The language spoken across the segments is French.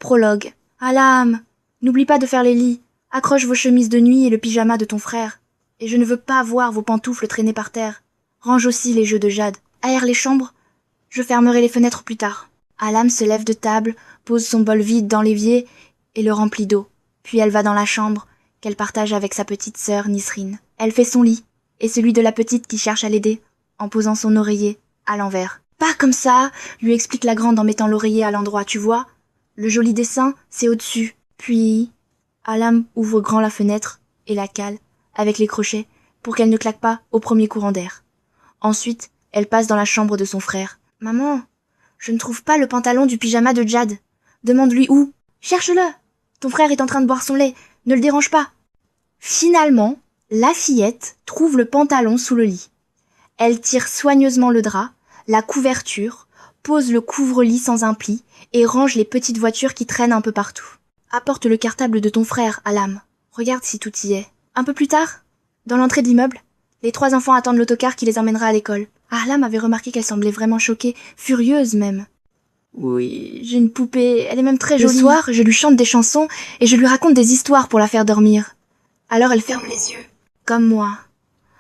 Prologue. Alam, n'oublie pas de faire les lits. Accroche vos chemises de nuit et le pyjama de ton frère. Et je ne veux pas voir vos pantoufles traîner par terre. Range aussi les jeux de Jade. Aère les chambres. Je fermerai les fenêtres plus tard. Alam se lève de table, pose son bol vide dans l'évier et le remplit d'eau. Puis elle va dans la chambre, qu'elle partage avec sa petite sœur Nisrine. Elle fait son lit, et celui de la petite qui cherche à l'aider, en posant son oreiller à l'envers. Pas comme ça, lui explique la grande en mettant l'oreiller à l'endroit, tu vois. Le joli dessin, c'est au-dessus. Puis, Alam ouvre grand la fenêtre et la cale, avec les crochets, pour qu'elle ne claque pas au premier courant d'air. Ensuite, elle passe dans la chambre de son frère. « Maman, je ne trouve pas le pantalon du pyjama de Jade. Demande-lui où. Cherche-le. Ton frère est en train de boire son lait. Ne le dérange pas. » Finalement, la fillette trouve le pantalon sous le lit. Elle tire soigneusement le drap, la couverture, pose le couvre-lit sans un pli et range les petites voitures qui traînent un peu partout. Apporte le cartable de ton frère, Alam. Regarde si tout y est. Un peu plus tard, dans l'entrée de l'immeuble, les 3 enfants attendent l'autocar qui les emmènera à l'école. Alam avait remarqué qu'elle semblait vraiment choquée, furieuse même. Oui, j'ai une poupée, elle est même très jolie. Le soir, je lui chante des chansons et je lui raconte des histoires pour la faire dormir. Alors elle ferme les yeux. Comme moi.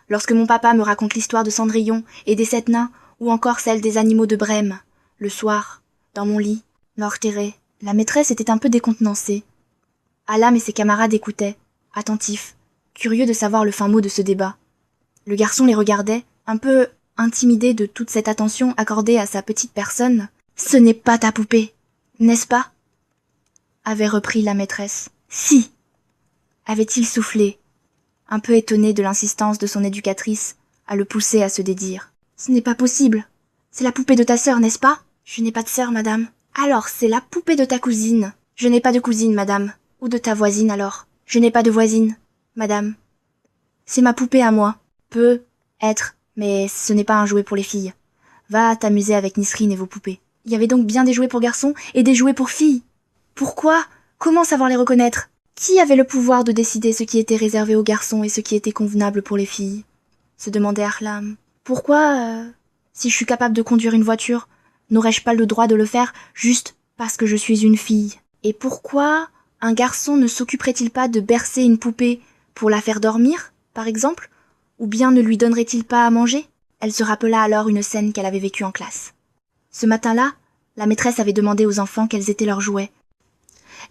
Lorsque mon papa me raconte l'histoire de Cendrillon et des 7 nains, ou encore celle des animaux de Brême. Le soir, dans mon lit, l'enterré. La maîtresse était un peu décontenancée. Alam et ses camarades écoutaient, attentifs, curieux de savoir le fin mot de ce débat. Le garçon les regardait, un peu intimidé de toute cette attention accordée à sa petite personne. « Ce n'est pas ta poupée, n'est-ce pas ?» avait repris la maîtresse. « Si !» avait-il soufflé, un peu étonné de l'insistance de son éducatrice à le pousser à se dédire. « Ce n'est pas possible. C'est la poupée de ta sœur, n'est-ce pas ?»« Je n'ai pas de sœur, madame. »« Alors, c'est la poupée de ta cousine. »« Je n'ai pas de cousine, madame. »« Ou de ta voisine, alors. »« Je n'ai pas de voisine, madame. »« C'est ma poupée à moi. »« Peut être, mais ce n'est pas un jouet pour les filles. Va t'amuser avec Nisrine et vos poupées. » Il y avait donc bien des jouets pour garçons et des jouets pour filles. Pourquoi ? Comment savoir les reconnaître ? Qui avait le pouvoir de décider ce qui était réservé aux garçons et ce qui était convenable pour les filles ? Se demandait Ahlam. Pourquoi, si je suis capable de conduire une voiture, n'aurais-je pas le droit de le faire juste parce que je suis une fille ? Et pourquoi un garçon ne s'occuperait-il pas de bercer une poupée pour la faire dormir, par exemple ? Ou bien ne lui donnerait-il pas à manger ? Elle se rappela alors une scène qu'elle avait vécue en classe. Ce matin-là, la maîtresse avait demandé aux enfants quels étaient leurs jouets.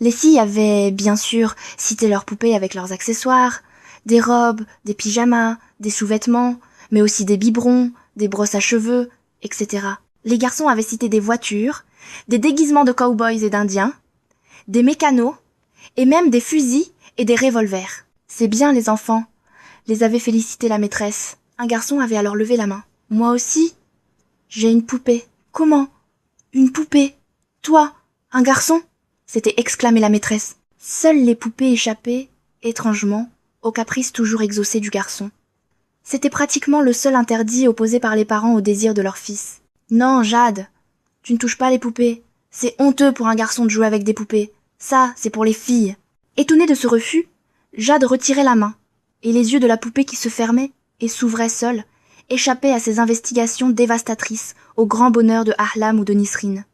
Les filles avaient, bien sûr, cité leurs poupées avec leurs accessoires, des robes, des pyjamas, des sous-vêtements, mais aussi des biberons, des brosses à cheveux, etc. Les garçons avaient cité des voitures, des déguisements de cow-boys et d'indiens, des mécanos, et même des fusils et des revolvers. C'est bien, les enfants, les avait félicités la maîtresse. Un garçon avait alors levé la main. Moi aussi, j'ai une poupée. Comment ? Une poupée ? Toi, un garçon ? S'était exclamée la maîtresse. Seules les poupées échappaient, étrangement, aux caprices toujours exaucés du garçon. C'était pratiquement le seul interdit opposé par les parents au désir de leur fils. Non, Jade, tu ne touches pas les poupées. C'est honteux pour un garçon de jouer avec des poupées. Ça, c'est pour les filles. Étonnée de ce refus, Jade retirait la main, et les yeux de la poupée qui se fermaient et s'ouvraient seuls échappaient à ces investigations dévastatrices au grand bonheur de Ahlam ou de Nisrine.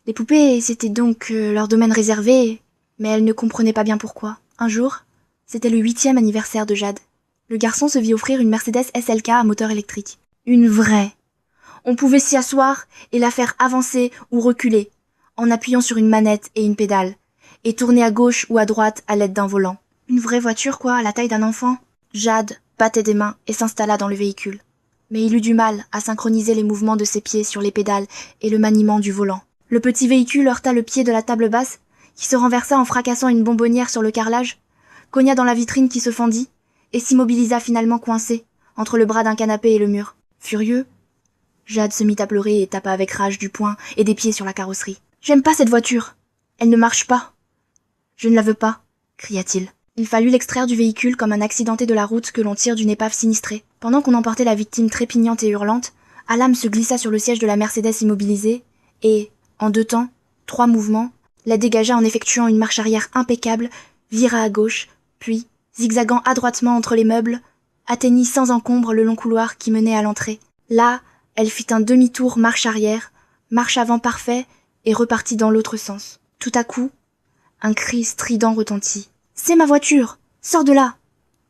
Les poupées, c'était donc leur domaine réservé, mais elle ne comprenait pas bien pourquoi. Un jour, c'était le 8e anniversaire de Jade. Le garçon se vit offrir une Mercedes SLK à moteur électrique. Une vraie. On pouvait s'y asseoir et la faire avancer ou reculer, en appuyant sur une manette et une pédale, et tourner à gauche ou à droite à l'aide d'un volant. Une vraie voiture, quoi, à la taille d'un enfant. Jade battait des mains et s'installa dans le véhicule. Mais il eut du mal à synchroniser les mouvements de ses pieds sur les pédales et le maniement du volant. Le petit véhicule heurta le pied de la table basse, qui se renversa en fracassant une bonbonnière sur le carrelage, cogna dans la vitrine qui se fendit, et s'immobilisa finalement coincé, entre le bras d'un canapé et le mur. Furieux, Jade se mit à pleurer et tapa avec rage du poing et des pieds sur la carrosserie. « J'aime pas cette voiture. Elle ne marche pas. Je ne la veux pas, » cria-t-il. Il fallut l'extraire du véhicule comme un accidenté de la route que l'on tire d'une épave sinistrée. Pendant qu'on emportait la victime trépignante et hurlante, Ahlam se glissa sur le siège de la Mercedes immobilisée et, en 2 temps, 3 mouvements, la dégagea en effectuant une marche arrière impeccable, vira à gauche, puis, zigzagant adroitement entre les meubles, atteignit sans encombre le long couloir qui menait à l'entrée. Là, elle fit un demi-tour marche arrière, marche avant parfait et repartit dans l'autre sens. Tout à coup, un cri strident retentit. « C'est ma voiture! Sors de là !»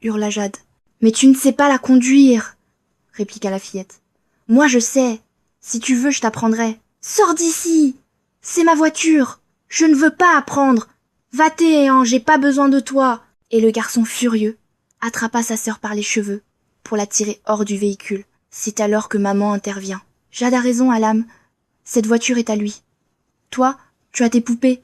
hurla Jade. « Mais tu ne sais pas la conduire !» répliqua la fillette. « Moi je sais. Si tu veux, je t'apprendrai. Sors d'ici! C'est ma voiture! Je ne veux pas apprendre! Va-t'en, j'ai pas besoin de toi! » Et le garçon furieux attrapa sa sœur par les cheveux pour la tirer hors du véhicule. C'est alors que maman intervient. « Jade a raison, Alam. Cette voiture est à lui. Toi, tu as tes poupées.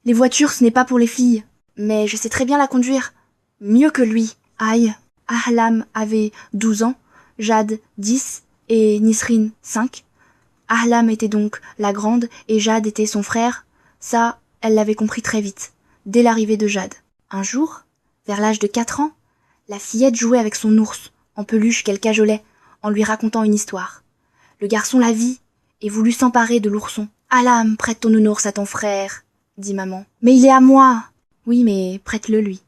Les voitures, ce n'est pas pour les filles. Mais je sais très bien la conduire. Mieux que lui. » Aïe. Ahlam avait 12 ans, Jade 10 et Nisrine 5. Ahlam était donc la grande et Jade était son frère. Ça, elle l'avait compris très vite, dès l'arrivée de Jade. Un jour, vers l'âge de 4 ans, la fillette jouait avec son ours, en peluche qu'elle cajolait, en lui racontant une histoire. Le garçon la vit et voulut s'emparer de l'ourson. « Ahlam, prête ton nounours à ton frère, » dit maman. « Mais il est à moi !»« Oui, mais prête-le lui.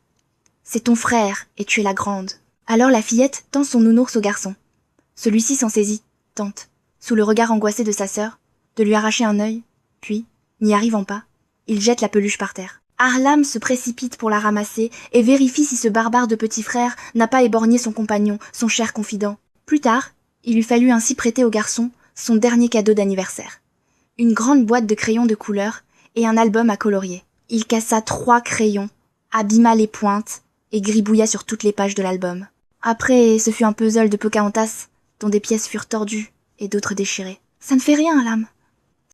C'est ton frère et tu es la grande. » Alors la fillette tend son nounours au garçon. Celui-ci s'en saisit, tente, sous le regard angoissé de sa sœur, de lui arracher un œil, puis, n'y arrivant pas, il jette la peluche par terre. Ahlam se précipite pour la ramasser et vérifie si ce barbare de petit frère n'a pas éborgné son compagnon, son cher confident. Plus tard, il lui fallut ainsi prêter au garçon son dernier cadeau d'anniversaire. Une grande boîte de crayons de couleur et un album à colorier. Il cassa 3 crayons, abîma les pointes et gribouilla sur toutes les pages de l'album. Après, ce fut un puzzle de Pocahontas, dont des pièces furent tordues et d'autres déchirées. « Ça ne fait rien, Alam.